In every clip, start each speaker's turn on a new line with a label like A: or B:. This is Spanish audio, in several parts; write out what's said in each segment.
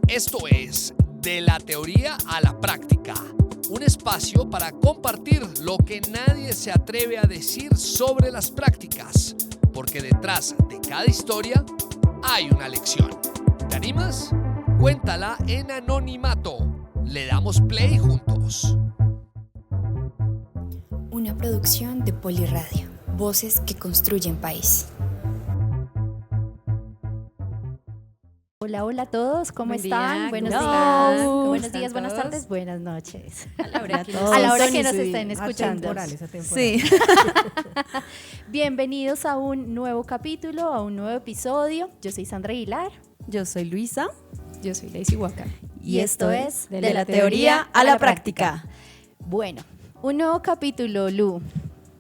A: Esto es De la Teoría a la Práctica, un espacio para compartir lo que nadie se atreve a decir sobre las prácticas, porque detrás de cada historia hay una lección. ¿Te animas? Cuéntala en anonimato. Le damos play juntos.
B: Una producción de Poliradio. Voces que construyen país.
C: Hola, hola a todos, ¿cómo están? Buenos
D: días.
C: Buenos días, buenas tardes, buenas noches.
D: A la hora
C: que nos estén escuchando.
D: Atemporal.
C: Sí. Bienvenidos a un nuevo capítulo, a un nuevo episodio. Yo soy Sandra Aguilar.
D: Yo soy Luisa.
E: Yo soy Daisy Huaca.
C: Y esto es
D: De la Teoría a la Práctica.
C: Bueno, un nuevo capítulo, Lu.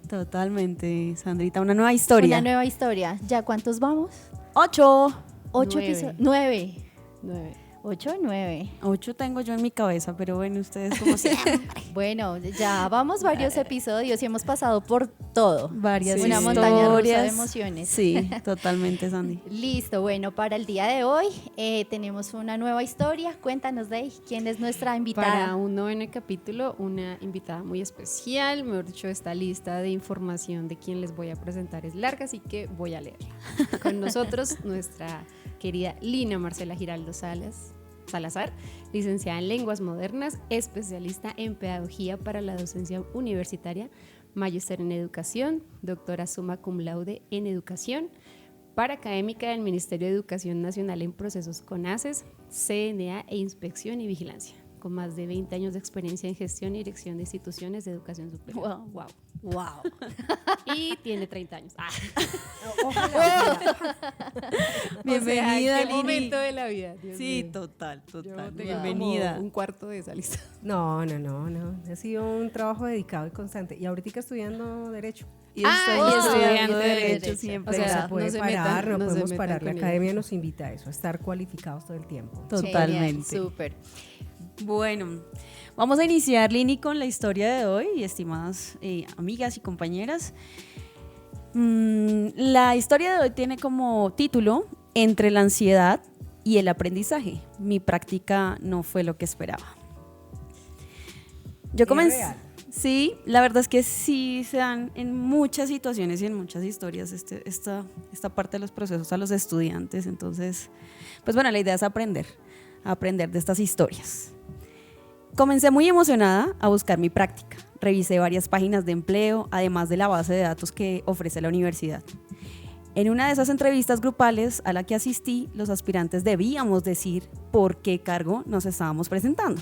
D: Totalmente, Sandrita, una nueva historia.
C: Una nueva historia. ¿Ya cuántos vamos?
D: 8.
C: 8
E: 9.
C: episodios. 9.
E: 9.
C: 8 o 9.
D: 8 tengo yo en mi cabeza, pero bueno, ustedes como siempre.
C: Bueno, ya vamos varios episodios y hemos pasado por todo.
D: Varias
C: Una
D: historias.
C: montaña rusa de emociones.
D: Sí, totalmente, Sandy.
C: Listo, bueno, para el día de hoy tenemos una nueva historia. Cuéntanos, Dey, ¿quién es nuestra invitada?
E: Para un noveno capítulo, una invitada muy especial. Mejor dicho, esta lista de información de quien les voy a presentar es larga, así que voy a leerla. Con nosotros, nuestra querida Lina Marcela Giraldo Salazar, licenciada en Lenguas Modernas, especialista en Pedagogía para la Docencia Universitaria, magíster en Educación, doctora summa cum laude en Educación, paraacadémica del Ministerio de Educación Nacional en Procesos CONACES, CNA e Inspección y Vigilancia, con más de 20 años de experiencia en gestión y dirección de instituciones de educación superior.
C: Wow.
E: Y tiene 30 años.
D: Bienvenida,
E: O sea, ¿en qué
D: Lini.
E: momento de la vida? Dios
D: Sí,
E: mío.
D: total.
E: Yo tengo
D: Bienvenida.
E: como un cuarto de esa lista.
F: No. Ha sido un trabajo dedicado y constante. Y ahorita estudiando Derecho.
D: Y
C: Ah,
D: estoy estudiando
C: estudiante de
D: Derecho
C: Derecho.
D: siempre.
E: O sea,
F: No se puede
E: no se
F: parar,
E: metan-
F: no
E: no se
F: podemos
E: metan
F: parar. La
E: con
F: academia
E: ella.
F: nos invita a eso, a estar cualificados todo el tiempo.
D: Totalmente.
C: Genial, súper.
D: Bueno, vamos a iniciar, Lini, con la historia de hoy, estimadas amigas y compañeras. La historia de hoy tiene como título Entre la ansiedad y el aprendizaje. Mi práctica no fue lo que esperaba. Yo comencé.
F: real?
D: Sí, la verdad es que sí se dan en muchas situaciones y en muchas historias esta parte de los procesos a los estudiantes. Entonces, pues bueno, la idea es aprender de estas historias. Comencé muy emocionada a buscar mi práctica. Revisé varias páginas de empleo, además de la base de datos que ofrece la universidad. En una de esas entrevistas grupales a la que asistí, los aspirantes debíamos decir por qué cargo nos estábamos presentando.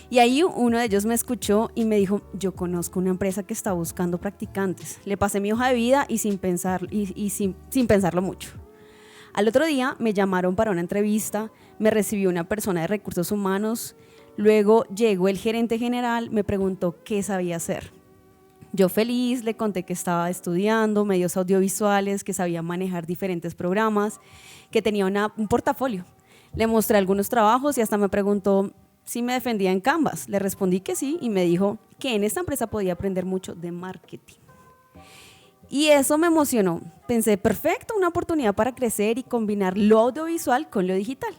D: Y ahí uno de ellos me escuchó y me dijo: yo conozco una empresa que está buscando practicantes. Le pasé mi hoja de vida y sin pensarlo mucho. Al otro día me llamaron para una entrevista, me recibió una persona de recursos humanos, luego llegó el gerente general, me preguntó qué sabía hacer. Yo feliz le conté que estaba estudiando medios audiovisuales, que sabía manejar diferentes programas, que tenía un portafolio. Le mostré algunos trabajos y hasta me preguntó si me defendía en Canvas. Le respondí que sí y me dijo que en esta empresa podía aprender mucho de marketing. Y eso me emocionó. Pensé, perfecto, una oportunidad para crecer y combinar lo audiovisual con lo digital.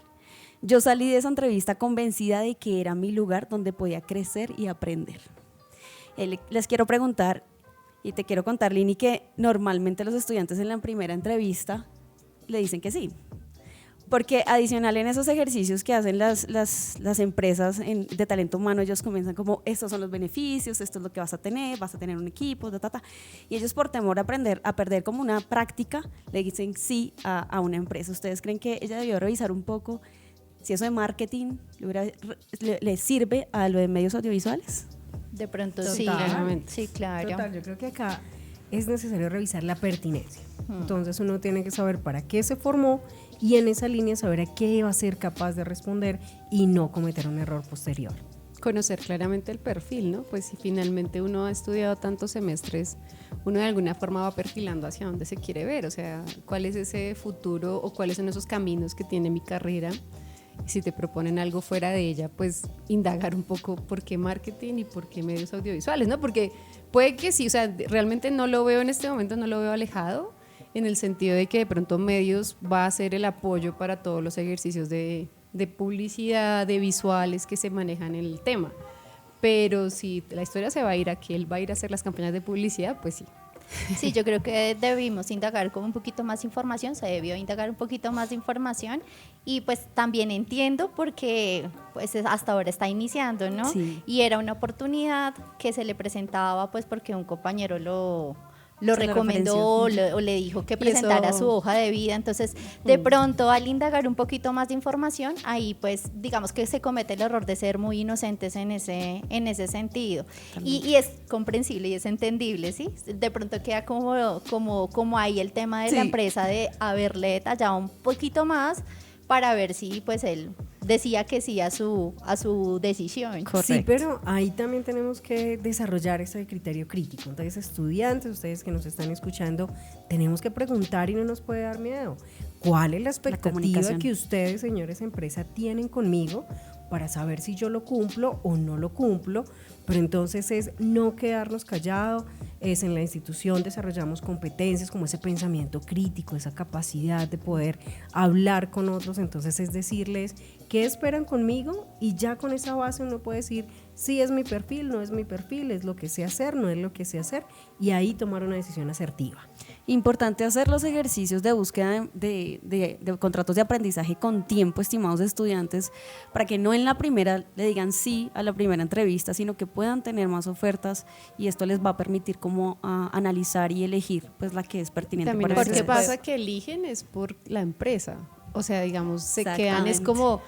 D: Yo salí de esa entrevista convencida de que era mi lugar donde podía crecer y aprender. Les quiero preguntar, y te quiero contar, Lini, que normalmente los estudiantes en la primera entrevista le dicen que sí. Porque adicional en esos ejercicios que hacen las empresas de talento humano, ellos comienzan como: estos son los beneficios, esto es lo que vas a tener un equipo, y ellos por temor a perder como una práctica, le dicen sí a una empresa. ¿Ustedes creen que ella debió revisar un poco si eso de marketing le sirve a lo de medios audiovisuales?
C: De pronto
F: Total.
C: sí.
E: Claramente.
C: Sí, claro.
F: Total, yo creo que acá es necesario revisar la pertinencia. Entonces uno tiene que saber para qué se formó y en esa línea saber a qué va a ser capaz de responder y no cometer un error posterior.
E: Conocer claramente el perfil, ¿no? Pues si finalmente uno ha estudiado tantos semestres, uno de alguna forma va perfilando hacia dónde se quiere ver, o sea, cuál es ese futuro o cuáles son esos caminos que tiene mi carrera. Y si te proponen algo fuera de ella, pues indagar un poco por qué marketing y por qué medios audiovisuales, ¿no? Porque puede que sí, o sea, realmente no lo veo en este momento, no lo veo alejado, en el sentido de que de pronto medios va a ser el apoyo para todos los ejercicios de de publicidad, de visuales que se manejan en el tema. Pero si la historia se va a ir a que él va a ir a hacer las campañas de publicidad, pues sí.
C: Sí, yo creo que debimos indagar como un poquito más información, se debió indagar un poquito más de información y pues también entiendo porque pues hasta ahora está iniciando, ¿no?
D: Sí.
C: Y era una oportunidad que se le presentaba pues porque un compañero lo
D: Se lo
C: recomendó
D: referenció.
C: o le dijo que
E: Y
C: presentara
E: eso-
C: su hoja de vida, entonces de pronto al indagar un poquito más de información, ahí pues digamos que se comete el error de ser muy inocentes en ese sentido y es comprensible y es entendible, ¿sí? De pronto queda como ahí el tema de la
D: Sí.
C: empresa de haberle detallado un poquito más para ver si pues él decía que sí a su decisión.
F: Sí, pero ahí también tenemos que desarrollar ese criterio crítico. Entonces, estudiantes, ustedes que nos están escuchando, tenemos que preguntar y no nos puede dar miedo. ¿Cuál es la expectativa
D: comunicación.
F: que ustedes, señores empresa, tienen conmigo para saber si yo lo cumplo o no lo cumplo? Pero entonces es no quedarnos callados, es en la institución desarrollamos competencias como ese pensamiento crítico, esa capacidad de poder hablar con otros, entonces es decirles qué esperan conmigo y ya con esa base uno puede decir sí es mi perfil, no es mi perfil, es lo que sé hacer, no es lo que sé hacer y ahí tomar una decisión asertiva.
D: Importante hacer los ejercicios de búsqueda de contratos de aprendizaje con tiempo, estimados estudiantes, para que no en la primera le digan sí a la primera entrevista, sino que puedan tener más ofertas y esto les va a permitir como analizar y elegir pues la que es pertinente
E: También
D: para
E: lo que
D: ustedes.
E: pasa que eligen es por la empresa. O sea, digamos, se quedan, es
D: Exactamente.
E: como,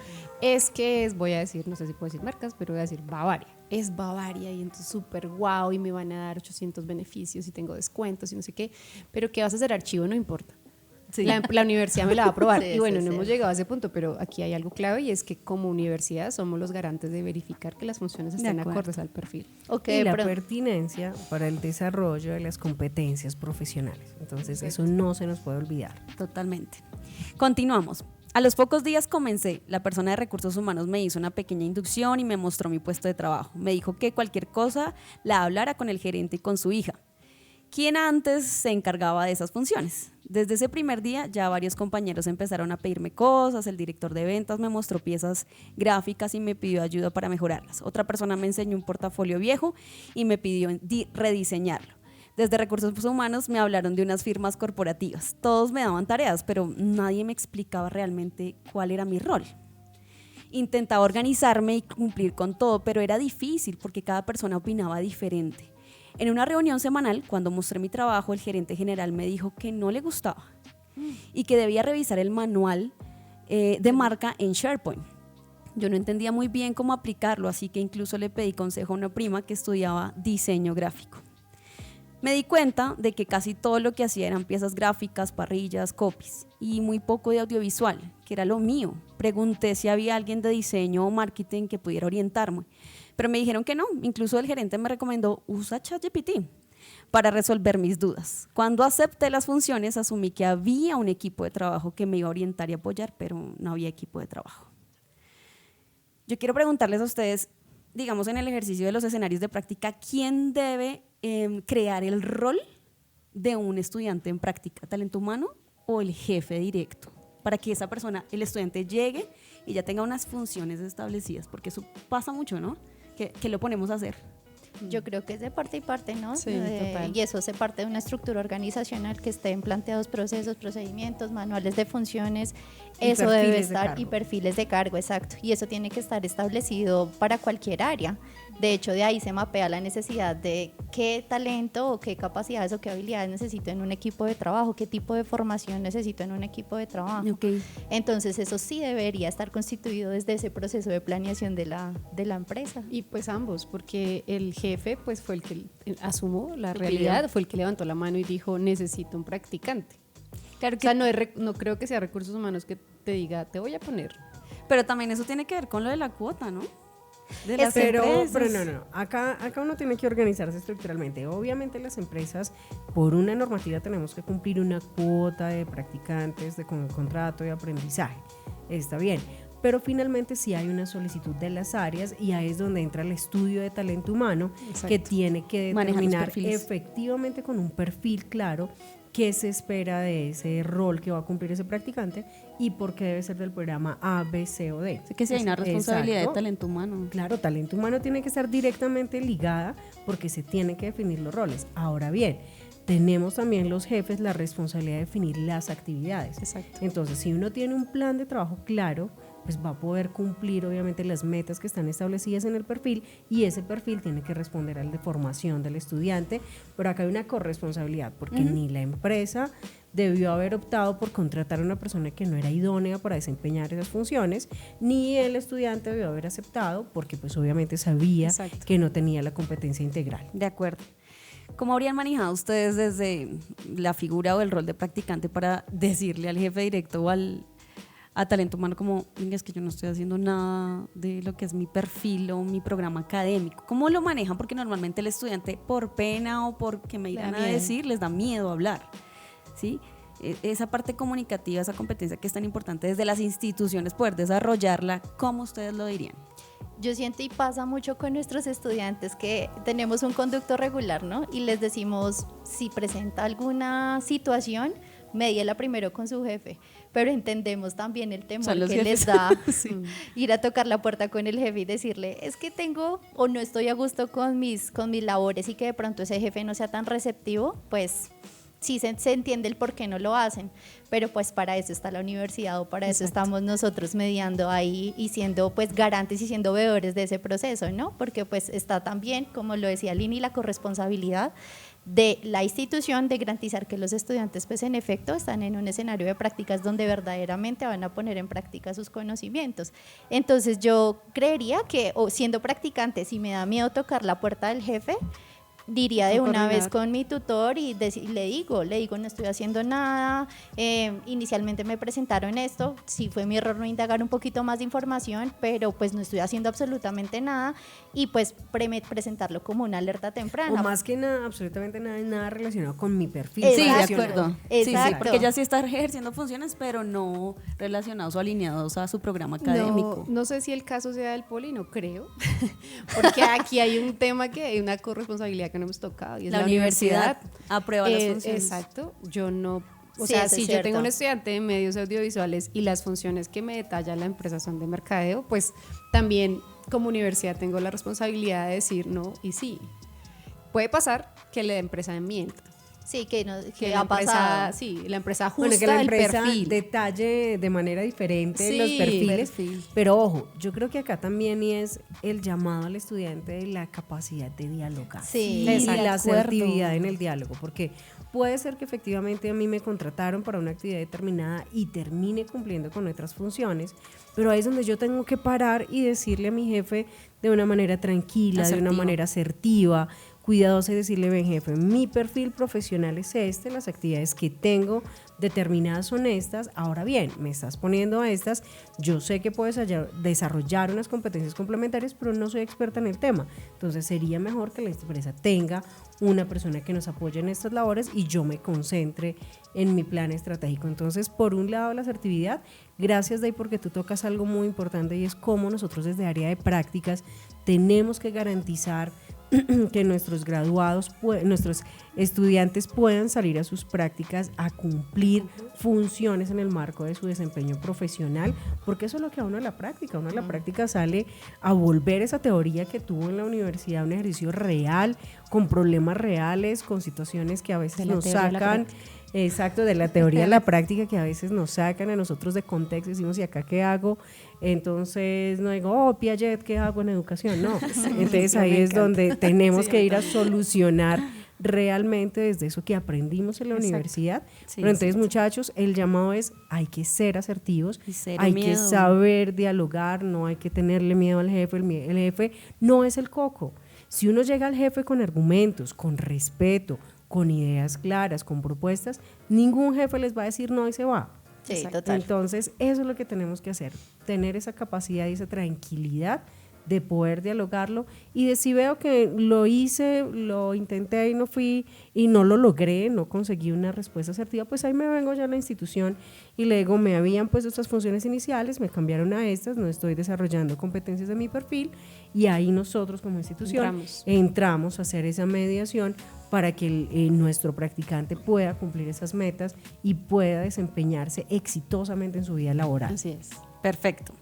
E: voy a decir, no sé si puedo decir marcas, pero voy a decir Bavaria. Es Bavaria y entonces súper guau y me van a dar 800 beneficios y tengo descuentos y no sé qué. Pero ¿qué vas a hacer? Archivo no importa.
D: Sí.
E: La universidad me la va a aprobar.
C: Sí,
E: y bueno,
C: sí,
E: no
C: sí.
E: hemos llegado a ese punto, pero aquí hay algo clave y es que como universidad somos los garantes de verificar que las funciones
D: De
E: estén
D: acuerdo.
E: acordes al perfil.
C: O que
F: Y
C: de
F: la
C: pronto-
F: pertinencia para el desarrollo de las competencias profesionales. Entonces eso no se nos puede olvidar.
D: Totalmente. Continuamos. A los pocos días comencé, la persona de recursos humanos me hizo una pequeña inducción y me mostró mi puesto de trabajo. Me dijo que cualquier cosa la hablara con el gerente y con su hija, quien antes se encargaba de esas funciones. Desde ese primer día ya varios compañeros empezaron a pedirme cosas, el director de ventas me mostró piezas gráficas y me pidió ayuda para mejorarlas. Otra persona me enseñó un portafolio viejo y me pidió rediseñarlo. Desde recursos humanos me hablaron de unas firmas corporativas. Todos me daban tareas, pero nadie me explicaba realmente cuál era mi rol. Intentaba organizarme y cumplir con todo, pero era difícil porque cada persona opinaba diferente. En una reunión semanal, cuando mostré mi trabajo, el gerente general me dijo que no le gustaba y que debía revisar el manual de marca en SharePoint. Yo no entendía muy bien cómo aplicarlo, así que incluso le pedí consejo a una prima que estudiaba diseño gráfico. Me di cuenta de que casi todo lo que hacía eran piezas gráficas, parrillas, copies y muy poco de audiovisual, que era lo mío. Pregunté si había alguien de diseño o marketing que pudiera orientarme, pero me dijeron que no. Incluso el gerente me recomendó usa ChatGPT para resolver mis dudas. Cuando acepté las funciones, asumí que había un equipo de trabajo que me iba a orientar y apoyar, pero no había equipo de trabajo. Yo quiero preguntarles a ustedes, digamos en el ejercicio de los escenarios de práctica, ¿quién debe crear el rol de un estudiante en práctica? ¿Talento humano o el jefe directo? Para que esa persona, el estudiante, llegue y ya tenga unas funciones establecidas, porque eso pasa mucho, ¿no? Que lo ponemos a hacer.
C: Yo creo que es de parte y parte, ¿no?
E: Sí, total.
C: Y eso hace parte de una estructura organizacional que estén planteados procesos, procedimientos, manuales de funciones.
F: Y
C: Eso debe
F: perfiles de
C: estar,
F: cargo.
C: y perfiles de cargo, exacto. Y eso tiene que estar establecido para cualquier área. De hecho, de ahí se mapea la necesidad de qué talento o qué capacidades o qué habilidades necesito en un equipo de trabajo, qué tipo de formación necesito en un equipo de trabajo.
D: Okay.
C: Entonces, eso sí debería estar constituido desde ese proceso de planeación de la empresa.
E: Y pues ambos, porque el jefe pues fue el que asumió la
C: Y
E: realidad,
C: pidió.
E: fue el que levantó la mano y dijo necesito un practicante.
D: Claro
E: O sea, no creo que sea recursos humanos que te diga te voy a poner.
D: pero también eso tiene que ver con lo de la cuota, ¿no? De
C: Es
D: las
F: Pero
D: empresas.
F: no. Acá uno tiene que organizarse estructuralmente. Obviamente las empresas, por una normativa, tenemos que cumplir una cuota de practicantes con el contrato de aprendizaje. Está bien. Pero finalmente sí hay una solicitud de las áreas y ahí es donde entra el estudio de talento humano,
E: Exacto.
F: que tiene que
D: Manejar los
F: determinar
D: perfiles.
F: efectivamente con un perfil claro qué se espera de ese rol que va a cumplir ese practicante y por qué debe ser del programa A, B, C o D.
D: Así que si hay una responsabilidad
F: Exacto.
D: de talento humano.
F: Claro, talento humano tiene que estar directamente ligada porque se tienen que definir los roles. Ahora bien, tenemos también los jefes la responsabilidad de definir las actividades.
E: Exacto.
F: Entonces, si uno tiene un plan de trabajo claro, pues va a poder cumplir obviamente las metas que están establecidas en el perfil y ese perfil tiene que responder al de formación del estudiante, pero acá hay una corresponsabilidad porque ni la empresa debió haber optado por contratar a una persona que no era idónea para desempeñar esas funciones, ni el estudiante debió haber aceptado porque pues obviamente sabía
E: Exacto.
F: que no tenía la competencia integral.
D: De acuerdo. ¿Cómo habrían manejado ustedes desde la figura o el rol de practicante para decirle al jefe directo o a talento humano como, venga, es que yo no estoy haciendo nada de lo que es mi perfil o mi programa académico? ¿Cómo lo manejan? Porque normalmente el estudiante, por pena o porque me irán a decir, les da miedo hablar, ¿sí? Esa parte comunicativa, esa competencia que es tan importante desde las instituciones, poder desarrollarla, ¿cómo ustedes lo dirían?
C: Yo siento y pasa mucho con nuestros estudiantes que tenemos un conducto regular, ¿no? Y les decimos, si presenta alguna situación, médiela primero con su jefe, pero entendemos también el temor que les da ir a tocar la puerta con el jefe y decirle, es que tengo o no estoy a gusto con mis labores y que de pronto ese jefe no sea tan receptivo, pues sí se entiende el por qué no lo hacen, pero pues para eso está la universidad o para eso estamos nosotros mediando ahí y siendo pues garantes y siendo veedores de ese proceso, ¿no? Porque pues está también, como lo decía Lini, la corresponsabilidad de la institución de garantizar que los estudiantes pues en efecto están en un escenario de prácticas donde verdaderamente van a poner en práctica sus conocimientos. Entonces yo creería que siendo practicante, si me da miedo tocar la puerta del jefe, diría de una vez con mi tutor y le digo, no estoy haciendo nada, inicialmente me presentaron esto, sí fue mi error no indagar un poquito más de información, pero pues no estoy haciendo absolutamente nada y pues presentarlo como una alerta temprana.
F: O más que nada, absolutamente nada relacionado con mi perfil.
D: Sí, de acuerdo.
C: Exacto.
D: Sí, porque ya sí está ejerciendo funciones, pero no relacionados o alineados a su programa académico.
E: No sé si el caso sea del poli, no creo, porque aquí hay un tema que hay una corresponsabilidad que no hemos tocado y es la universidad
D: aprueba las funciones.
E: Exacto, yo no, o
C: Sí,
E: sea,
C: eso
E: si
C: es
E: yo
C: cierto.
E: tengo un estudiante de medios audiovisuales y las funciones que me detalla la empresa son de mercadeo, pues también como universidad tengo la responsabilidad de decir no y sí. Puede pasar que la empresa mienta.
C: Sí, que
E: La
C: ha
E: empresa,
C: pasado.
E: sí, la empresa ajusta
F: Bueno, que la
E: el
F: empresa
E: perfil.
F: detalle de manera diferente
E: Sí,
F: los perfiles,
E: perfil.
F: pero ojo, yo creo que acá también es el llamado al estudiante de la capacidad de dialogar
C: Sí,
F: y
C: de
F: la
D: acuerdo.
F: asertividad en el diálogo, porque puede ser que efectivamente a mí me contrataron para una actividad determinada y termine cumpliendo con otras funciones, pero ahí es donde yo tengo que parar y decirle a mi jefe de una manera tranquila, de una
D: Asertiva.
F: manera asertiva, cuidadosa y decirle, ven jefe, mi perfil profesional es este, las actividades que tengo determinadas son estas, ahora bien, me estás poniendo a estas, yo sé que puedes desarrollar unas competencias complementarias, pero no soy experta en el tema, entonces sería mejor que la empresa tenga una persona que nos apoye en estas labores y yo me concentre en mi plan estratégico. Entonces, por un lado, la asertividad, gracias Day porque tú tocas algo muy importante y es cómo nosotros desde área de prácticas tenemos que garantizar que nuestros graduados, nuestros estudiantes puedan salir a sus prácticas a cumplir funciones en el marco de su desempeño profesional, porque eso es lo que a uno de la práctica, uno de la práctica sale a volver esa teoría que tuvo en la universidad, un ejercicio real, con problemas reales, con situaciones que a veces nos sacan. Exacto, de la teoría a la práctica que a veces nos sacan a nosotros de contexto, decimos, ¿y acá qué hago? Entonces no digo, oh, Piaget, ¿qué hago en educación? No, entonces ahí es donde tenemos que ir a solucionar realmente desde eso que aprendimos en la universidad.
D: Sí,
F: pero entonces, muchachos, el llamado es, hay que ser asertivos,
D: Y cero
F: hay que
D: miedo.
F: saber dialogar, no hay que tenerle miedo al jefe, el jefe no es el coco. Si uno llega al jefe con argumentos, con respeto, con ideas claras, con propuestas, ningún jefe les va a decir no y se va.
C: Sí, total.
F: Entonces, eso es lo que tenemos que hacer, tener esa capacidad y esa tranquilidad de poder dialogarlo y de si veo que lo hice, lo intenté y no fui y no lo logré, no conseguí una respuesta asertiva, pues ahí me vengo ya a la institución y le digo, me habían puesto estas funciones iniciales, me cambiaron a estas, no estoy desarrollando competencias de mi perfil, y ahí nosotros como institución entramos a hacer esa mediación para que nuestro practicante pueda cumplir esas metas y pueda desempeñarse exitosamente en su vida laboral.
D: Así es, perfecto.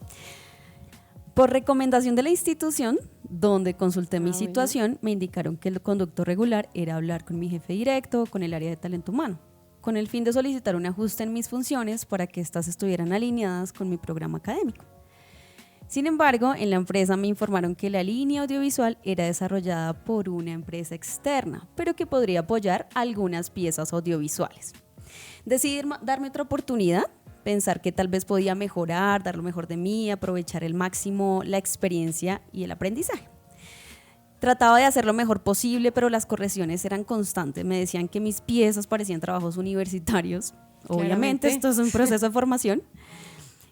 D: Por recomendación de la institución, donde consulté mi situación, me indicaron que el conducto regular era hablar con mi jefe directo, con el área de talento humano, con el fin de solicitar un ajuste en mis funciones para que éstas estuvieran alineadas con mi programa académico. Sin embargo, en la empresa me informaron que la línea audiovisual era desarrollada por una empresa externa, pero que podría apoyar algunas piezas audiovisuales. Decidí darme otra oportunidad, pensar que tal vez podía mejorar, dar lo mejor de mí, aprovechar al máximo la experiencia y el aprendizaje. Trataba de hacer lo mejor posible, pero las correcciones eran constantes. Me decían que mis piezas parecían trabajos universitarios. Obviamente, esto es un proceso de formación.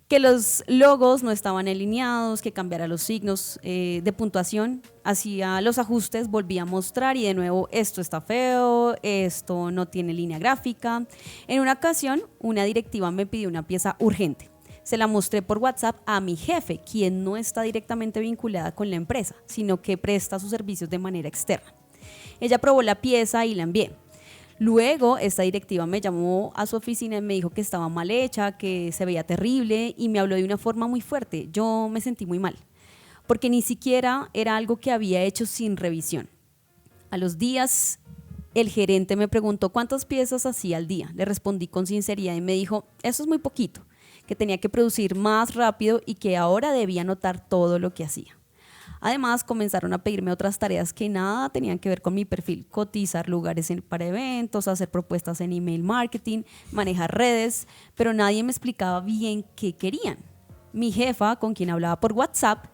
D: Que los logos no estaban alineados, que cambiara los signos de puntuación, hacía los ajustes, volvía a mostrar y de nuevo esto está feo, esto no tiene línea gráfica. En una ocasión, una directiva me pidió una pieza urgente. Se la mostré por WhatsApp a mi jefe, quien no está directamente vinculada con la empresa, sino que presta sus servicios de manera externa. Ella aprobó la pieza y la envié. Luego, esta directiva me llamó a su oficina y me dijo que estaba mal hecha, que se veía terrible y me habló de una forma muy fuerte. Yo me sentí muy mal, porque ni siquiera era algo que había hecho sin revisión. A los días, el gerente me preguntó cuántas piezas hacía al día. Le respondí con sinceridad y me dijo, eso es muy poquito, que tenía que producir más rápido y que ahora debía anotar todo lo que hacía. Además, comenzaron a pedirme otras tareas que nada tenían que ver con mi perfil: cotizar lugares para eventos, hacer propuestas en email marketing, manejar redes, pero nadie me explicaba bien qué querían. Mi jefa, con quien hablaba por WhatsApp,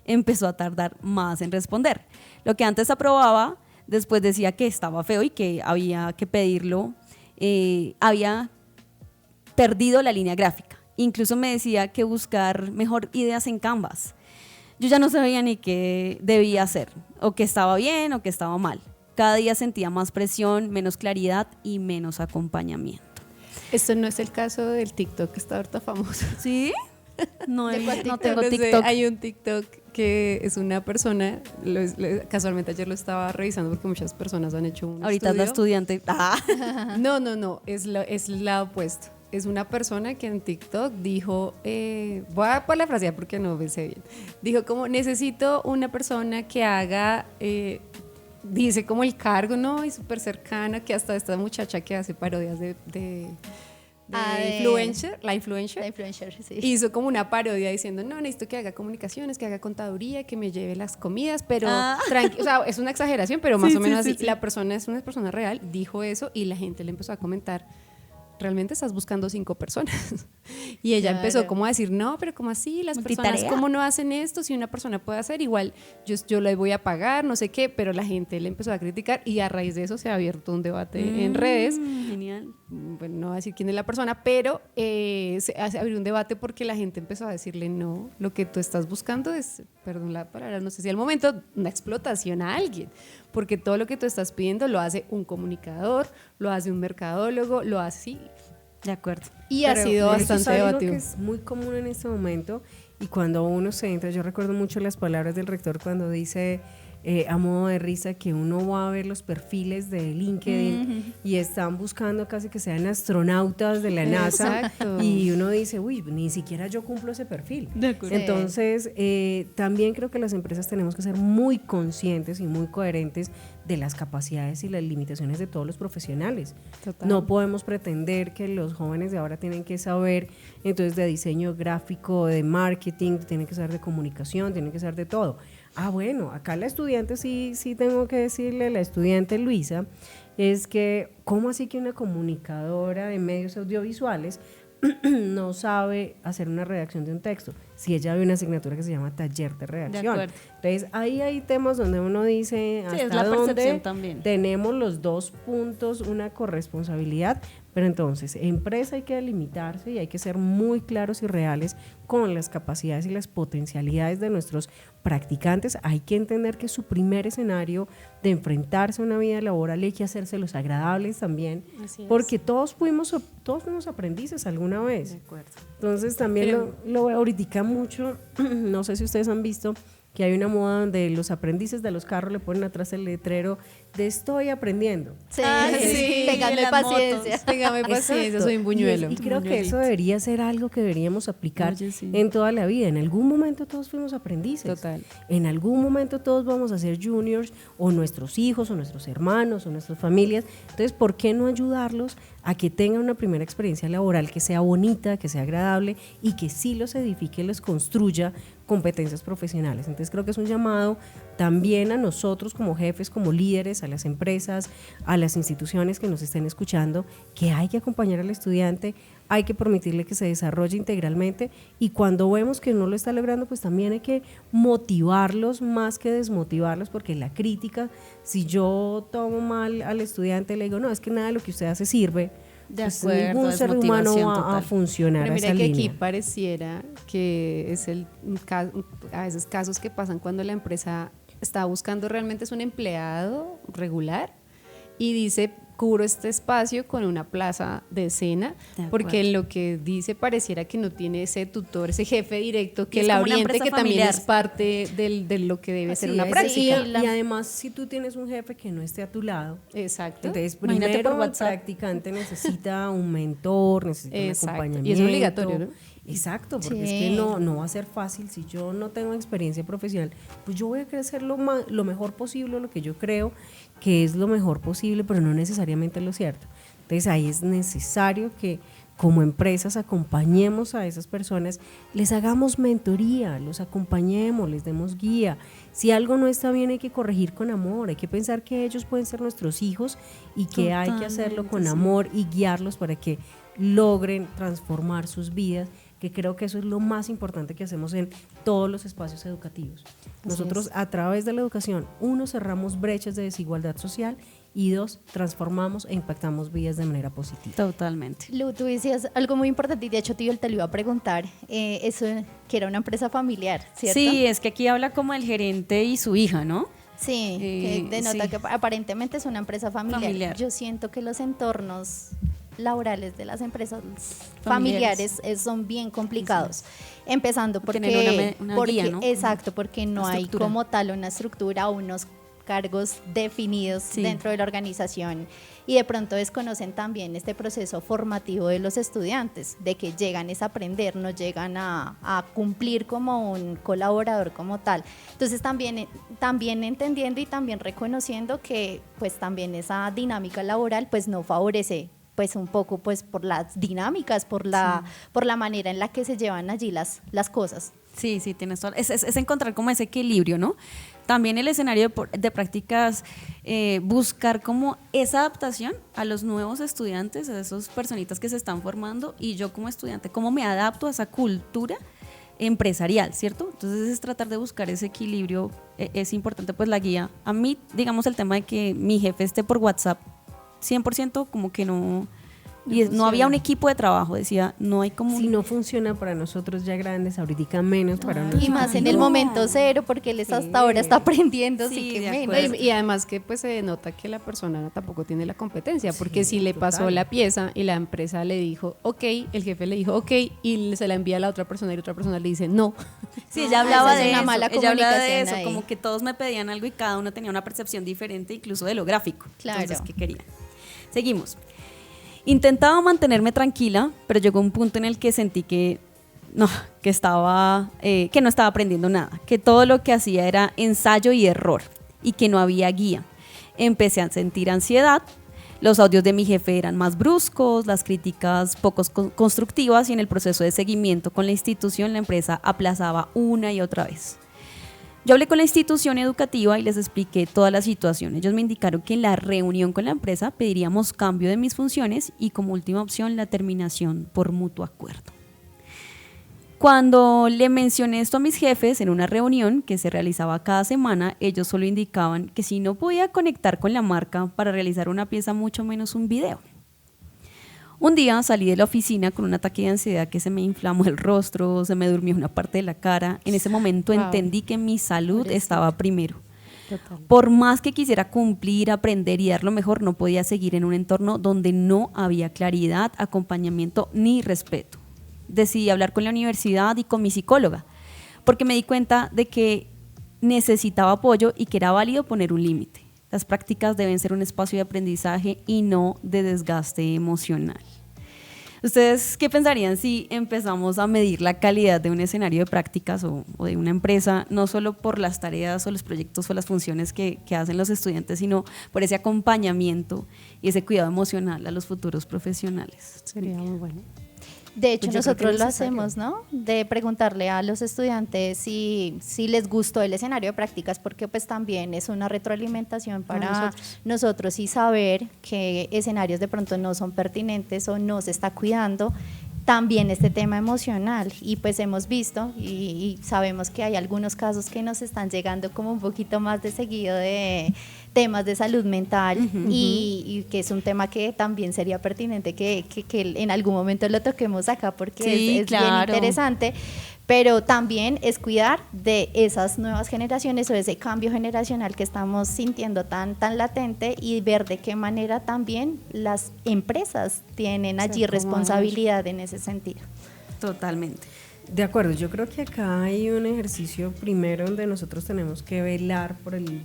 D: empezó a tardar más en responder. Lo que antes aprobaba, después decía que estaba feo y que había que pedirlo, había perdido la línea gráfica. Incluso me decía que buscar mejor ideas en Canvas. Yo ya no sabía ni qué debía hacer, o que estaba bien o que estaba mal. Cada día sentía más presión, menos claridad y menos acompañamiento.
E: Esto no es el caso del TikTok que está ahorita famoso.
D: ¿Sí? No tengo
E: No sé,
D: TikTok.
E: hay un TikTok que es una persona, casualmente ayer lo estaba revisando porque muchas personas han hecho un
D: Ahorita
E: estudio.
D: es la estudiante.
E: No, es el lado opuesto. Es una persona que en TikTok dijo, voy a parafrasear porque no me sé bien, dijo como necesito una persona que haga, dice como el cargo, ¿no? Y súper cercana, que hasta esta muchacha que hace parodias de influencer, la influencer,
C: sí.
E: hizo como una parodia diciendo, no, necesito que haga comunicaciones, que haga contaduría, que me lleve las comidas, pero o sea, es una exageración, pero más o menos así. La persona es una persona real, dijo eso y la gente le empezó a comentar, realmente estás buscando 5 personas. Y ella empezó como a decir, no, pero ¿cómo así? Las personas, ¿cómo no hacen esto? Si una persona puede hacer, igual yo le voy a pagar, no sé qué, pero la gente le empezó a criticar y a raíz de eso se ha abierto un debate en redes.
D: Genial.
E: Bueno, no voy a decir quién es la persona, pero se abrió un debate porque la gente empezó a decirle, no, lo que tú estás buscando es, perdón la palabra, no sé si al momento, una explotación a alguien, porque todo lo que tú estás pidiendo lo hace un comunicador, lo hace un mercadólogo, lo hace así.
D: De acuerdo.
E: Y ha sido bastante debatido.
F: Que es muy común en este momento y cuando uno se entra, yo recuerdo mucho las palabras del rector cuando dice a modo de risa que uno va a ver los perfiles de LinkedIn y están buscando casi que sean astronautas de la NASA.
E: Exacto.
F: Y uno dice, uy, ni siquiera yo cumplo ese perfil.
D: De acuerdo.
F: Entonces, también creo que las empresas tenemos que ser muy conscientes y muy coherentes de las capacidades y las limitaciones de todos los profesionales.
E: Total.
F: No podemos pretender que los jóvenes de ahora tienen que saber entonces de diseño gráfico, de marketing, tienen que saber de comunicación, tienen que saber de todo. Bueno, acá la estudiante sí tengo que decirle, la estudiante Luisa, es que ¿cómo así que una comunicadora de medios audiovisuales no sabe hacer una redacción de un texto? Si ella ve una asignatura que se llama taller de redacción.
D: De acuerdo.
F: Entonces ahí hay temas donde uno dice
D: Sí, es
F: hasta
D: la percepción
F: dónde
D: también.
F: tenemos los dos puntos una corresponsabilidad, Pero entonces, empresa hay que delimitarse y hay que ser muy claros y reales con las capacidades y las potencialidades de nuestros practicantes. Hay que entender que su primer escenario de enfrentarse a una vida laboral hay que hacérselos agradables también, porque todos fuimos aprendices alguna vez.
D: De acuerdo.
F: Entonces también lo veo ahorita mucho, no sé si ustedes han visto que hay una moda donde los aprendices de los carros le ponen atrás el letrero de estoy aprendiendo.
C: Sí,
E: sí,
C: téngame
D: las
C: paciencia.
E: Téngame paciencia,
F: Exacto.
E: soy un buñuelo.
F: Y creo que eso debería ser algo que deberíamos aplicar
D: Oye, sí.
F: en toda la vida. En algún momento todos fuimos aprendices.
E: Total.
F: En algún momento todos vamos a ser juniors, o nuestros hijos, o nuestros hermanos, o nuestras familias. Entonces, ¿por qué no ayudarlos a que tengan una primera experiencia laboral que sea bonita, que sea agradable y que sí los edifique, los construya competencias profesionales? Entonces creo que es un llamado también a nosotros como jefes, como líderes, a las empresas, a las instituciones que nos estén escuchando, que hay que acompañar al estudiante, hay que permitirle que se desarrolle integralmente, y cuando vemos que no lo está logrando, pues también hay que motivarlos más que desmotivarlos, porque la crítica, si yo tomo mal al estudiante, le digo, no, es que nada de lo que usted hace sirve,
D: De
F: pues
D: acuerdo,
F: ningún ser humano
D: desmotivación
F: va a
D: total.
F: funcionar
E: Pero
F: a
E: mira
F: esa
E: que
F: línea.
E: aquí pareciera que es a veces casos que pasan cuando la empresa está buscando realmente es un empleado regular y dice cubro este espacio con una plaza de escena,
D: De
E: porque
D: acuerdo.
E: lo que dice pareciera que no tiene ese tutor, ese jefe directo que
D: es
E: la
D: como una
E: oriente,
D: empresa
E: que también
D: familiar.
E: es parte de lo que debe ser
F: Así
E: una
F: es,
E: práctica.
F: y además, si tú tienes un jefe que no esté a tu lado,
E: Exacto.
F: entonces
D: Imagínate
F: primero
D: por
F: el
D: WhatsApp.
F: practicante necesita un mentor, necesita un
E: Exacto, y es
F: acompañamiento.
E: obligatorio, ¿no?
F: Exacto, porque
C: Sí.
F: es que no va a ser fácil. Si yo no tengo experiencia profesional, pues yo voy a crecer lo mejor posible, lo que yo creo que es lo mejor posible, pero no necesariamente lo cierto. Entonces ahí es necesario que como empresas acompañemos a esas personas, les hagamos mentoría, los acompañemos, les demos guía. Si algo no está bien hay que corregir con amor, hay que pensar que ellos pueden ser nuestros hijos y que hay que hacerlo con
D: Totalmente, sí.
F: amor y guiarlos para que logren transformar sus vidas, que creo que eso es lo más importante que hacemos en todos los espacios educativos. Nosotros a través de la educación, uno, cerramos brechas de desigualdad social y dos, transformamos e impactamos vidas de manera positiva.
D: Totalmente.
C: Lu, tú decías algo muy importante y de hecho tío te lo iba a preguntar, eso que era una empresa familiar, ¿cierto?
D: Sí, es que aquí habla como el gerente y su hija, ¿no?
C: Sí, que denota
D: sí.
C: que aparentemente es una empresa familiar. Yo siento que los entornos laborales de las empresas familiares son bien complicados. Empezando porque,
D: Tener una guía, ¿no?
C: exacto, porque no
D: Una
C: hay
D: estructura.
C: como tal una estructura o unos cargos definidos
D: Sí.
C: dentro de la organización, y de pronto desconocen también este proceso formativo de los estudiantes, de que llegan es a aprender, no llegan a cumplir como un colaborador como tal. Entonces también entendiendo y también reconociendo que pues también esa dinámica laboral pues no favorece pues un poco pues por las dinámicas, por la manera en la que se llevan allí las cosas.
D: Sí, sí, tienes todo. Es encontrar como ese equilibrio, ¿no? También el escenario de prácticas, buscar como esa adaptación a los nuevos estudiantes, a esas personitas que se están formando, y yo como estudiante, cómo me adapto a esa cultura empresarial, ¿cierto? Entonces es tratar de buscar ese equilibrio, es importante pues la guía. A mí, digamos, el tema de que mi jefe esté por WhatsApp, 100% como que no... Y no había un equipo de trabajo, decía, no hay como...
F: Si no funciona para nosotros ya grandes, ahorita menos para nosotros.
C: Y más en el momento cero, porque él hasta ahora está aprendiendo,
D: Sí,
C: así que
D: de
C: menos.
D: acuerdo.
E: Y además que pues se denota que la persona tampoco tiene la competencia, porque
F: Sí,
E: si le pasó
F: total.
E: la pieza y la empresa le dijo ok, el jefe le dijo ok y se la envía a la otra persona y la otra persona le dice no.
D: Sí, ella hablaba
C: esa es
D: de
C: una
D: eso,
C: mala
D: ella hablaba de
C: comunicación
D: eso,
C: ahí.
D: como que todos me pedían algo y cada uno tenía una percepción diferente, incluso de lo gráfico.
C: Claro.
D: Entonces, ¿qué querían? Seguimos. Intentaba mantenerme tranquila, pero llegó un punto en el que sentí que no estaba aprendiendo nada, que todo lo que hacía era ensayo y error y que no había guía. Empecé a sentir ansiedad, los audios de mi jefe eran más bruscos, las críticas poco constructivas, y en el proceso de seguimiento con la institución la empresa aplazaba una y otra vez. Yo hablé con la institución educativa y les expliqué toda la situación. Ellos me indicaron que en la reunión con la empresa pediríamos cambio de mis funciones y como última opción la terminación por mutuo acuerdo. Cuando le mencioné esto a mis jefes en una reunión que se realizaba cada semana, ellos solo indicaban que si no podía conectar con la marca para realizar una pieza, mucho menos un video. Un día salí de la oficina con un ataque de ansiedad que se me inflamó el rostro, se me durmió una parte de la cara. En ese momento entendí que mi salud estaba primero.
E: Total.
D: Por más que quisiera cumplir, aprender y dar lo mejor, no podía seguir en un entorno donde no había claridad, acompañamiento ni respeto. Decidí hablar con la universidad y con mi psicóloga, porque me di cuenta de que necesitaba apoyo y que era válido poner un límite. Las prácticas deben ser un espacio de aprendizaje y no de desgaste emocional. ¿Ustedes qué pensarían si empezamos a medir la calidad de un escenario de prácticas o de una empresa, no solo por las tareas o los proyectos o las funciones que hacen los estudiantes, sino por ese acompañamiento y ese cuidado emocional a los futuros profesionales?
E: Sería muy bueno.
C: De hecho,
F: Pues yo creo que
C: nosotros
F: es
C: lo
F: necesario.
C: hacemos, ¿no? De preguntarle a los estudiantes si les gustó el escenario de prácticas, porque pues también es una retroalimentación para nosotros y saber qué escenarios de pronto no son pertinentes o no se está cuidando también este tema emocional. Y pues hemos visto y sabemos que hay algunos casos que nos están llegando como un poquito más de seguido de temas de salud mental y que es un tema que también sería pertinente que en algún momento lo toquemos acá porque
D: Sí,
C: es bien
D: claro.
C: interesante, pero también es cuidar de esas nuevas generaciones o ese cambio generacional que estamos sintiendo tan latente y ver de qué manera también las empresas tienen allí responsabilidad en ese sentido.
D: Totalmente.
F: De acuerdo, yo creo que acá hay un ejercicio primero donde nosotros tenemos que velar por el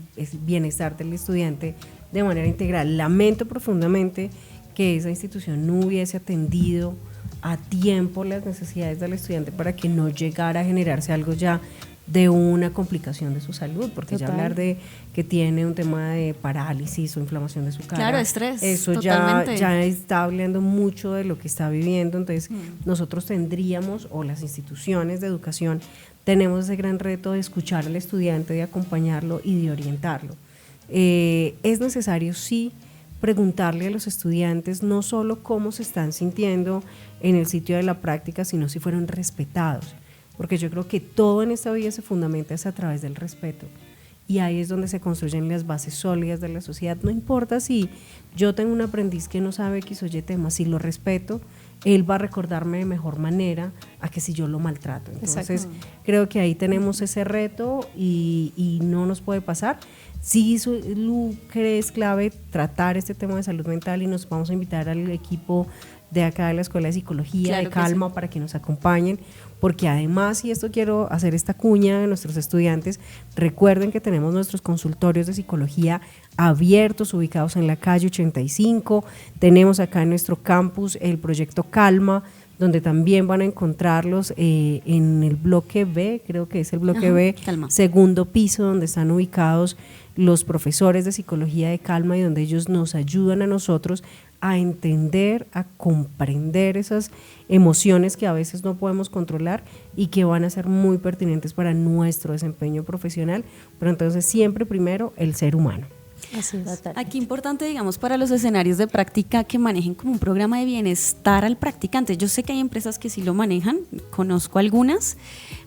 F: bienestar del estudiante de manera integral. Lamento profundamente que esa institución no hubiese atendido a tiempo las necesidades del estudiante para que no llegara a generarse algo ya de una complicación de su salud, porque ya hablar de que tiene un tema de parálisis o inflamación de su cara,
D: Claro, estrés,
F: eso
D: totalmente.
F: ya está hablando mucho de lo que está viviendo. Entonces nosotros tendríamos, o las instituciones de educación tenemos ese gran reto de escuchar al estudiante, de acompañarlo y de orientarlo. Es necesario sí preguntarle a los estudiantes no solo cómo se están sintiendo en el sitio de la práctica, sino si fueron respetados, porque yo creo que todo en esta vida se fundamenta es a través del respeto, y ahí es donde se construyen las bases sólidas de la sociedad. No importa si yo tengo un aprendiz que no sabe X o Y tema, si lo respeto, él va a recordarme de mejor manera a que si yo lo maltrato. Entonces creo que ahí tenemos ese reto y no nos puede pasar. Sí, Lu, crees clave tratar este tema de salud mental, y nos vamos a invitar al equipo de acá de la Escuela de Psicología,
D: Claro
F: de
D: que
F: Calma, para que nos acompañen, porque además, y esto quiero hacer esta cuña de nuestros estudiantes, recuerden que tenemos nuestros consultorios de psicología abiertos, ubicados en la calle 85, tenemos acá en nuestro campus el proyecto Calma, donde también van a encontrarlos en el bloque B, creo que es el bloque B,
D: Calma.
F: segundo piso, donde están ubicados los profesores de psicología de Calma, y donde ellos nos ayudan a nosotros a entender, a comprender esas emociones que a veces no podemos controlar y que van a ser muy pertinentes para nuestro desempeño profesional, pero entonces siempre primero el ser humano.
E: Así es.
C: Total.
D: Aquí importante, digamos, para los escenarios de práctica que manejen como un programa de bienestar al practicante. Yo sé que hay empresas que sí lo manejan, conozco algunas,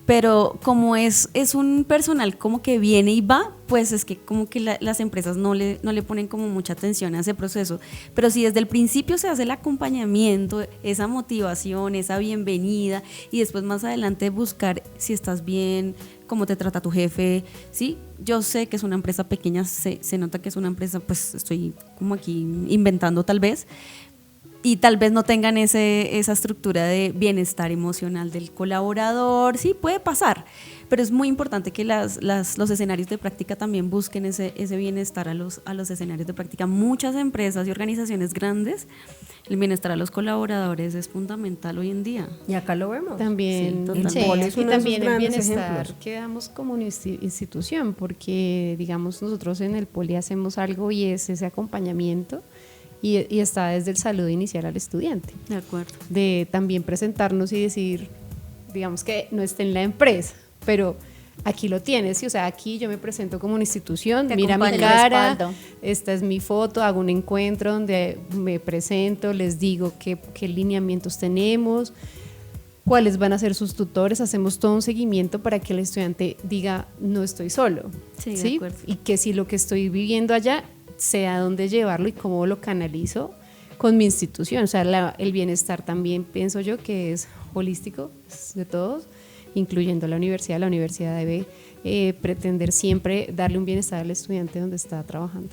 D: pero como es un personal como que viene y va, pues es que como que las empresas no le ponen como mucha atención a ese proceso. Pero si desde el principio se hace el acompañamiento, esa motivación, esa bienvenida, y después más adelante buscar si estás bien, cómo te trata tu jefe, ¿sí? Yo sé que es una empresa pequeña, se nota que es una empresa, pues estoy como aquí inventando tal vez, y tal vez no tengan esa estructura de bienestar emocional del colaborador, sí, puede pasar, pero es muy importante que los escenarios de práctica también busquen ese bienestar a los escenarios de práctica. Muchas empresas y organizaciones grandes, el bienestar a los colaboradores es fundamental hoy en día.
F: Y acá lo vemos.
E: También,
F: El Poli es
E: y
F: uno de esos
E: también el
F: grandes
E: bienestar
F: ejemplos.
E: que damos como una institución, porque digamos nosotros en el Poli hacemos algo y es ese acompañamiento y está desde el saludo inicial al estudiante,
D: De acuerdo.
E: de también presentarnos y decir, digamos que no esté en la empresa, pero aquí lo tienes, ¿sí? O sea, aquí yo me presento como una institución,
D: Te
E: mira mi
D: acompaña.
E: cara,
C: Respaldo.
E: esta es mi foto, hago un encuentro donde me presento, les digo qué lineamientos tenemos, cuáles van a ser sus tutores, hacemos todo un seguimiento para que el estudiante diga, no estoy solo,
D: Sí, de acuerdo.
E: y que si lo que estoy viviendo allá, sea dónde llevarlo y cómo lo canalizo con mi institución. O sea, el bienestar también pienso yo que es holístico, es de todos, incluyendo la universidad. La universidad debe pretender siempre darle un bienestar al estudiante donde está trabajando.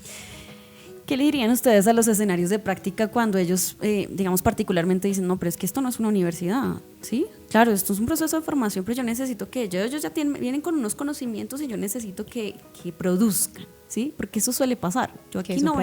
D: ¿Qué le dirían ustedes a los escenarios de práctica cuando ellos, digamos, particularmente dicen, no, pero es que esto no es una universidad, ¿sí? Claro, esto es un proceso de formación, pero yo necesito que ellos ya vienen con unos conocimientos y yo necesito que produzcan, ¿sí? Porque eso suele pasar. Yo aquí no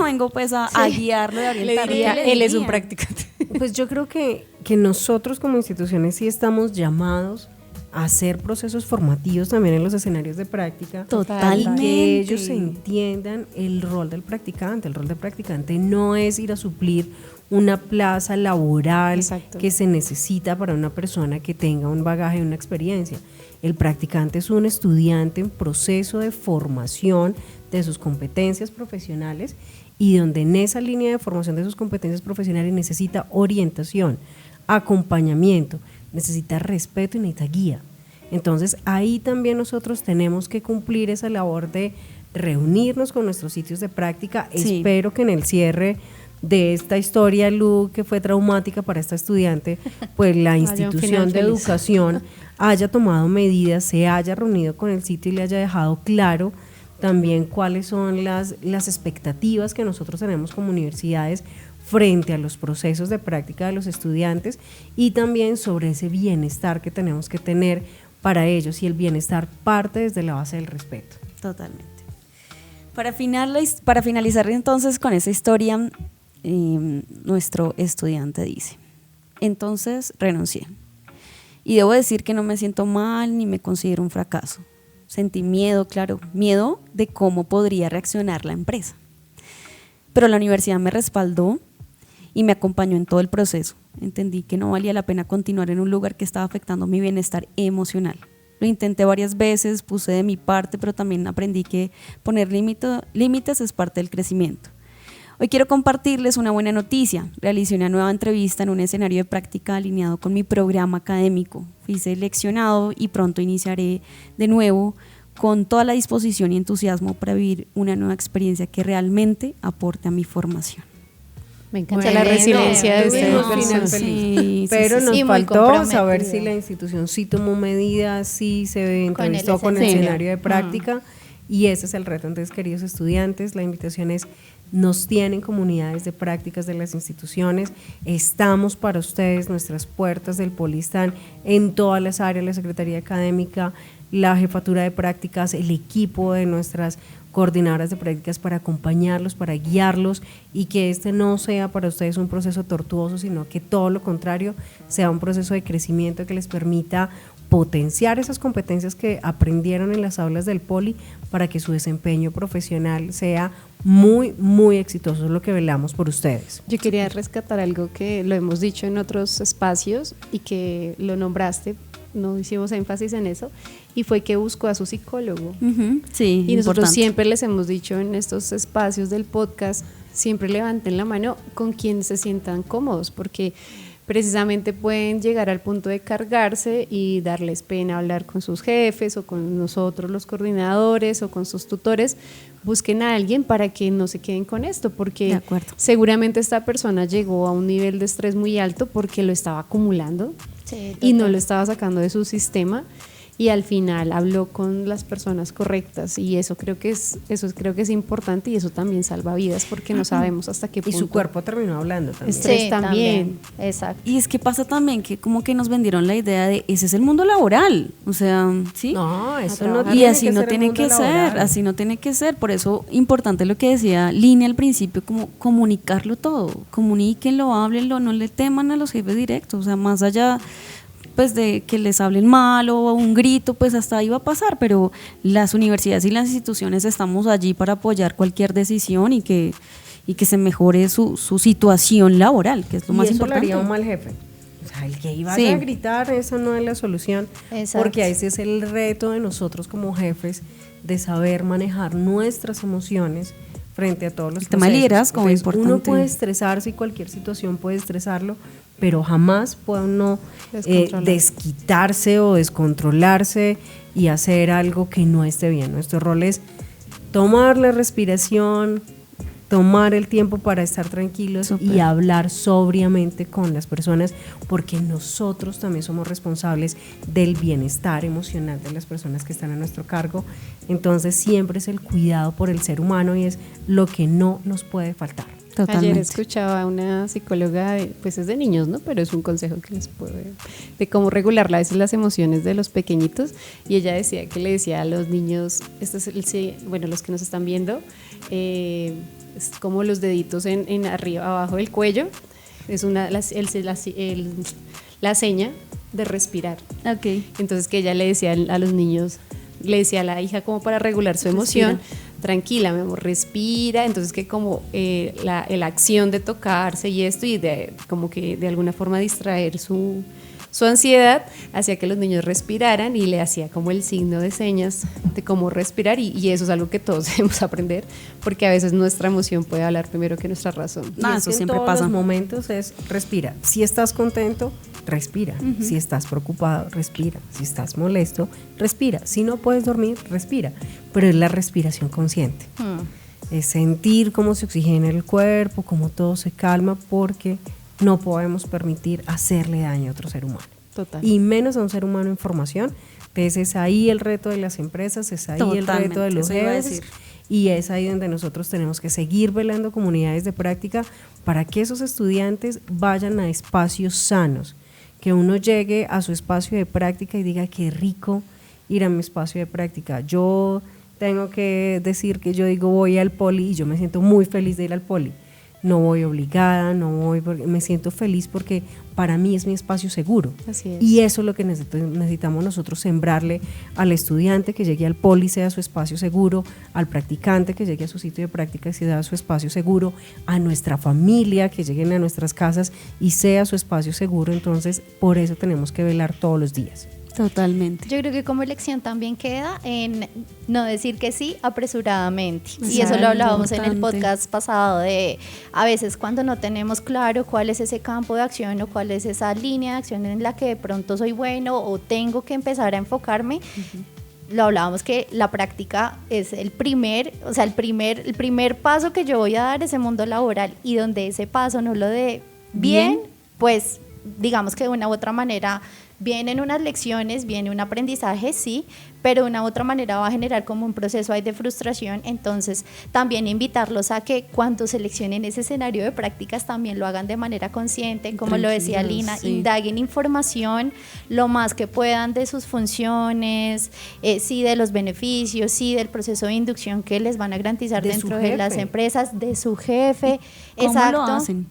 D: vengo pues a guiarlo, a orientarlo.
E: Él es un practicante.
F: Pues yo creo que nosotros como instituciones sí estamos llamados a hacer procesos formativos también en los escenarios de práctica.
D: Totalmente.
F: Y que ellos entiendan el rol del practicante. El rol del practicante no es ir a suplir una plaza laboral que se necesita para una persona que tenga un bagaje y una experiencia. El practicante es un estudiante en proceso de formación de sus competencias profesionales y donde en esa línea de formación de sus competencias profesionales necesita orientación, acompañamiento, necesita respeto y necesita guía. Entonces ahí también nosotros tenemos que cumplir esa labor de reunirnos con nuestros sitios de práctica. Sí. Espero que en el cierre de esta historia, Lu, que fue traumática para esta estudiante, pues la institución de educación haya tomado medidas, se haya reunido con el sitio y le haya dejado claro también cuáles son las expectativas que nosotros tenemos como universidades frente a los procesos de práctica de los estudiantes y también sobre ese bienestar que tenemos que tener para ellos, y el bienestar parte desde la base del respeto.
D: Totalmente. Para finalizar entonces con esa historia, nuestro estudiante dice, entonces renuncié y debo decir que no me siento mal ni me considero un fracaso. Sentí miedo, claro, miedo de cómo podría reaccionar la empresa, pero la universidad me respaldó y me acompañó en todo el proceso. Entendí que no valía la pena continuar en un lugar que estaba afectando mi bienestar emocional. Lo intenté varias veces, puse de mi parte, pero también aprendí que poner límites es parte del crecimiento. Hoy quiero compartirles una buena noticia. Realicé una nueva entrevista en un escenario de práctica alineado con mi programa académico. Fui seleccionado y pronto iniciaré de nuevo con toda la disposición y entusiasmo para vivir una nueva experiencia que realmente aporte a mi formación.
E: Me encanta la resiliencia de ustedes.
F: Final feliz. Pero nos faltó saber si la institución sí tomó medidas, sí se entrevistó con el escenario de práctica, y ese es el reto. Entonces, queridos estudiantes, la invitación es: nos tienen comunidades de prácticas de las instituciones, estamos para ustedes, nuestras puertas del Poli están en todas las áreas, la Secretaría Académica, la Jefatura de Prácticas, el equipo de nuestras coordinadoras de prácticas para acompañarlos, para guiarlos, y que este no sea para ustedes un proceso tortuoso, sino que todo lo contrario, sea un proceso de crecimiento que les permita potenciar esas competencias que aprendieron en las aulas del Poli para que su desempeño profesional sea muy, muy exitoso. Es lo que velamos por ustedes.
E: Yo quería rescatar algo que lo hemos dicho en otros espacios y que lo nombraste, no hicimos énfasis en eso, y fue que buscó a su psicólogo.
D: Sí,
E: y nosotros
D: importante.
E: siempre les hemos dicho en estos espacios del podcast, siempre levanten la mano con quien se sientan cómodos, porque precisamente pueden llegar al punto de cargarse y darles pena hablar con sus jefes o con nosotros los coordinadores o con sus tutores. Busquen a alguien para que no se queden con esto, porque seguramente esta persona llegó a un nivel de estrés muy alto porque lo estaba acumulando y no lo estaba sacando de su sistema, y al final habló con las personas correctas, y eso creo que es importante, y eso también salva vidas, porque no sabemos hasta qué punto.
F: Y su cuerpo terminó hablando también.
E: Estrés también.
C: Exacto.
D: Y es que pasa también que como que nos vendieron la idea de ese es el mundo laboral, o sea, ¿sí?
F: No, eso no
D: y así no tiene que ser, así no tiene que ser. Por eso importante lo que decía Lini al principio, como comunicarlo todo, comuníquenlo, háblenlo, no le teman a los jefes directos, o sea, más allá pues de que les hablen mal o un grito, pues hasta ahí va a pasar, pero las universidades y las instituciones estamos allí para apoyar cualquier decisión y que se mejore su situación laboral, que es lo más importante.
F: Y eso lo haría un mal jefe. O sea, el que iba a gritar, esa no es la solución. Exacto. Porque ese es el reto de nosotros como jefes, de saber manejar nuestras emociones frente a todos los procesos.
D: El tema de liderazgo es importante.
F: Uno puede estresarse y cualquier situación puede estresarlo, pero jamás puede uno desquitarse o descontrolarse y hacer algo que no esté bien. Nuestro rol es tomar la respiración, tomar el tiempo para estar tranquilos y hablar sobriamente con las personas, porque nosotros también somos responsables del bienestar emocional de las personas que están a nuestro cargo. Entonces siempre es el cuidado por el ser humano y es lo que no nos puede faltar.
D: Totalmente.
E: Ayer escuchaba a una psicóloga, pues es de niños, ¿no? Pero es un consejo que les puedo de cómo regular a veces las emociones de los pequeñitos, y ella decía que le decía a los niños, bueno, los que nos están viendo, es como los deditos en arriba, abajo del cuello, es la seña de respirar.
D: Okay.
E: Entonces que ella le decía a los niños, le decía a la hija como para regular su emoción, tranquila, mi amor, respira. Entonces que como la acción de tocarse y esto, y de como que de alguna forma distraer su ansiedad, hacía que los niños respiraran, y le hacía como el signo de señas de cómo respirar, y eso es algo que todos debemos aprender, porque a veces nuestra emoción puede hablar primero que nuestra razón.
F: Eso siempre pasa. En todos los momentos es respira. Si estás contento, respira. Si estás preocupado, respira. Si estás molesto, respira. Si no puedes dormir, respira. Pero es la respiración consciente. Es sentir cómo se oxigena el cuerpo, cómo todo se calma, porque no podemos permitir hacerle daño a otro ser humano.
E: Total.
F: Y menos a un ser humano en formación. Entonces es ahí el reto de las empresas, es ahí el reto de los jefes, y es ahí donde nosotros tenemos que seguir velando comunidades de práctica para que esos estudiantes vayan a espacios sanos, que uno llegue a su espacio de práctica y diga qué rico ir a mi espacio de práctica. Yo tengo que decir que yo digo voy al poli y yo me siento muy feliz de ir al poli. No voy obligada, no voy porque me siento feliz porque para mí es mi espacio seguro.
E: Así es.
F: Y eso es lo que necesitamos nosotros sembrarle al estudiante que llegue al poli, sea su espacio seguro, al practicante que llegue a su sitio de práctica y sea su espacio seguro, a nuestra familia que lleguen a nuestras casas y sea su espacio seguro. Entonces, por eso tenemos que velar todos los días.
D: Totalmente.
C: Yo creo que como lección también queda en no decir que sí apresuradamente.
D: Exacto,
C: Y eso lo hablábamos en el
D: importante.
C: podcast pasado, de a veces cuando no tenemos claro cuál es ese campo de acción o cuál es esa línea de acción en la que de pronto soy bueno o tengo que empezar a enfocarme. Lo hablábamos que la práctica es el primer paso que yo voy a dar a ese mundo laboral, y donde ese paso no lo dé bien, pues digamos que de una u otra manera vienen unas lecciones, viene un aprendizaje, sí, pero de una u otra manera va a generar como un proceso ahí de frustración. Entonces también invitarlos a que cuando seleccionen ese escenario de prácticas también lo hagan de manera consciente, como lo decía Lina,
D: sí.
C: indaguen información lo más que puedan de sus funciones, sí de los beneficios, sí del proceso de inducción que les van a garantizar
F: De
C: dentro
F: su
C: de las
F: jefe.
C: empresas, de su jefe.
D: ¿Cómo
C: Exacto.
D: lo hacen?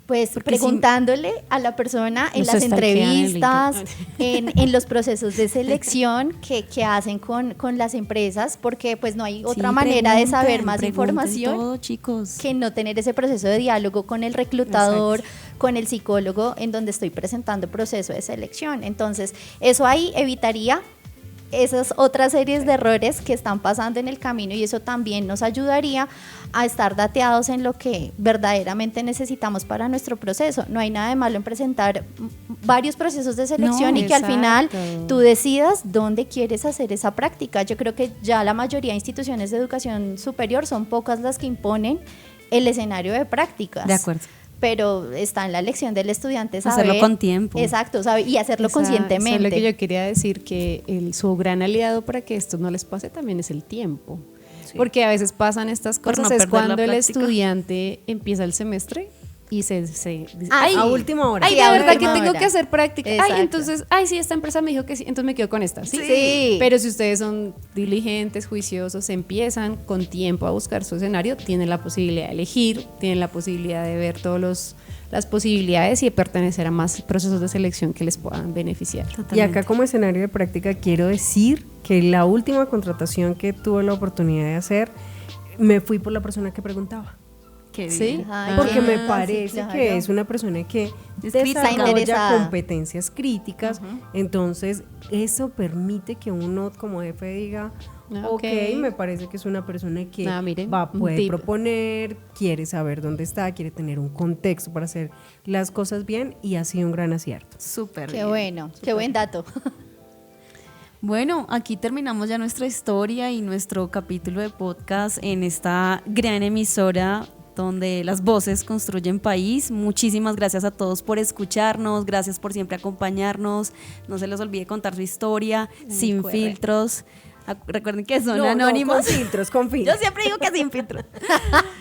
C: Pues
D: Porque
C: preguntándole a la persona en
E: Los
C: las
E: stalkean en
C: entrevistas,
E: LinkedIn.
C: en los procesos de selección que hacen con las empresas, porque pues no hay otra
D: Sí,
C: manera de saber más
D: pregunten
C: información
D: todo, chicos.
C: que no tener ese proceso de diálogo con el reclutador, con el psicólogo, en donde estoy presentando el proceso de selección. Entonces, eso ahí evitaría esas otras series de errores que están pasando en el camino, y eso también nos ayudaría a estar dateados en lo que verdaderamente necesitamos para nuestro proceso. No hay nada de malo en presentar varios procesos de selección
D: No,
C: y que al final
E: exacto.
C: tú decidas dónde quieres hacer esa práctica. Yo creo que ya la mayoría de instituciones de educación superior son pocas las que imponen el escenario de prácticas.
D: De acuerdo.
C: Pero está en la elección del estudiante saber.
D: Hacerlo con tiempo.
C: Exacto, y hacerlo conscientemente.
E: Eso es lo que yo quería decir, que su gran aliado para que esto no les pase también es el tiempo. Porque a veces pasan estas
D: Por
E: cosas,
D: no
E: es
D: perder la
E: cuando el
D: práctica.
E: estudiante empieza el semestre y se dice,
F: A última hora.
E: ay,
C: Sí,
E: de
C: a
E: verdad que
C: última
E: tengo
C: hora.
E: que hacer práctica.
C: Exacto.
E: Ay, entonces, sí, esta empresa me dijo que sí, entonces me quedo con esta. Sí.
C: Sí.
E: Pero si ustedes son diligentes, juiciosos, empiezan con tiempo a buscar su escenario, tienen la posibilidad de elegir, tienen la posibilidad de ver todas las posibilidades y de pertenecer a más procesos de selección que les puedan beneficiar.
F: Y acá como escenario de práctica quiero decir que la última contratación que tuve la oportunidad de hacer, me fui por la persona que preguntaba.
D: Qué
E: Sí.
D: bien.
C: Ay,
F: Porque me
C: sí,
F: parece
C: claro.
F: que es una persona que
D: Es crítica.
C: Está
F: desarrolla
C: interesada.
F: competencias críticas. Entonces eso permite que uno como jefe diga, ok, me parece que es una persona que
E: Miren, un
F: puede
E: tip.
F: proponer, quiere saber dónde está, quiere tener un contexto para hacer las cosas bien, y ha sido un gran acierto.
D: Súper
C: Qué
D: bien.
C: bueno, qué buen dato.
D: Bueno, aquí terminamos ya nuestra historia y nuestro capítulo de podcast en esta gran emisora donde las voces construyen país. Muchísimas gracias a todos por escucharnos, gracias por siempre acompañarnos. No se les olvide contar su historia sin filtros. Recuerden que son anónimas.
F: No, con filtros, con filtros.
D: Yo siempre digo que sin filtros.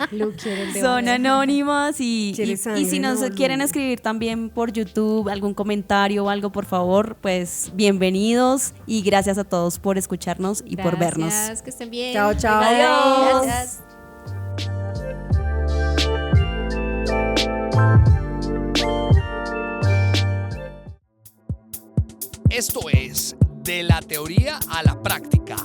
E: Son
D: Son anónimas y
F: sangre,
D: si nos
F: no,
D: quieren escribir también por YouTube algún comentario o algo, por favor, pues bienvenidos y gracias a todos por escucharnos y por vernos.
E: Gracias, que estén bien.
F: Chao, chao.
D: Adiós.
C: Gracias.
A: Esto es De la Teoría a la Práctica,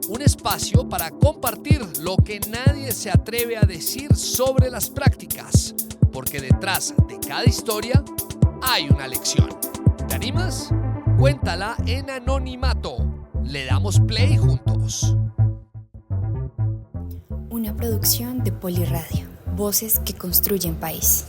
A: un espacio para compartir lo que nadie se atreve a decir sobre las prácticas, porque detrás de cada historia hay una lección. ¿Te animas? Cuéntala en anonimato. Le damos play juntos.
B: Una producción de Poliradio. Voces que construyen país.